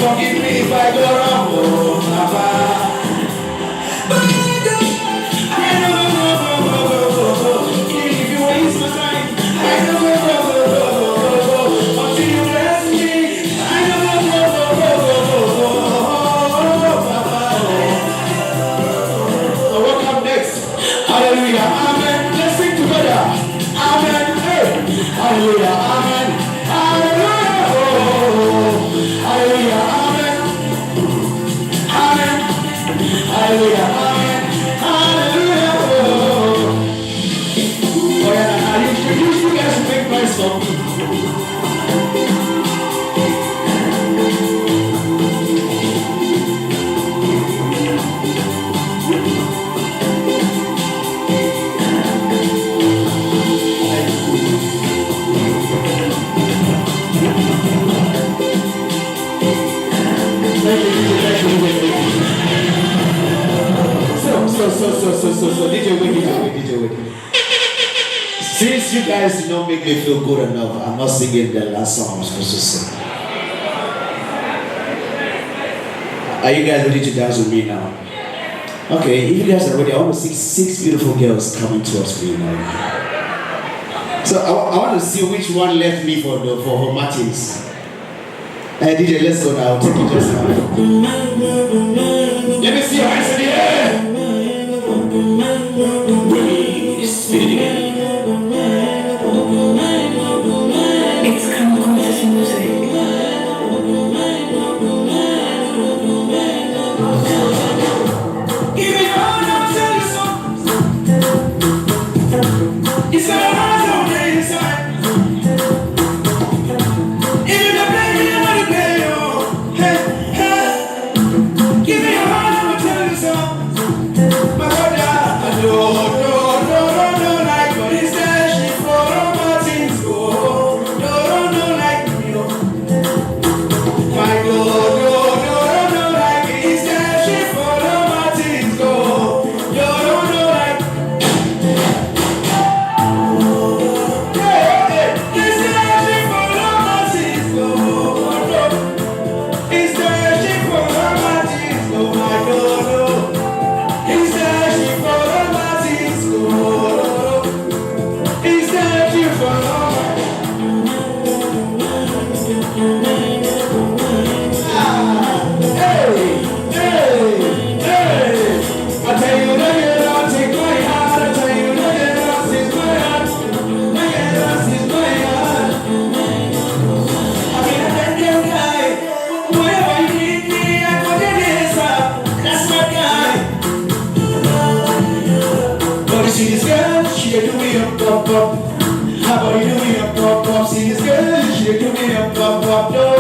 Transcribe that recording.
Forgive me if I go wrong, oh, Papa. Hallelujah, amen. Let's sing together. Amen. Hey. Hallelujah, amen. Hallelujah. Oh. Hallelujah, amen. Amen. Hallelujah, amen. Hallelujah. Oh yeah, now you guys make noise for me. So, DJ Wiki. Since you guys did not make me feel good enough, I'm not singing the last song I'm supposed to sing. Are you guys ready to dance with me now? Okay, if you guys are ready, I want to see 6 beautiful girls coming towards me now. So I want to see which one left me for her matches. Hey DJ, let's go now. Take it just now. Let me see your hands in the air. It's come conscious music. Give me your heart, I'll tell you so. It's all right on the inside. Even the baby you want to play, oh. Hey, hey. Give me your heart, I'll tell you so. My brother, I don't like, but instead she for my things go. Don't like me, oh. My don't like, instead she for my things go. Don't like. Hey, instead she for my things go. Instead she for my things go. My don't. Instead she for my things go. Instead she for my. I tell you that you don't take my heart. I tell you that you don't take my heart. That you don't take my heart. I mean, I let them die. Wherever you need me, I go there, sir. That's my guy. But you see this girl, she do me up, pop, pop. How about you do me up, pop, pop? See this girl, she do me up, pop, pop.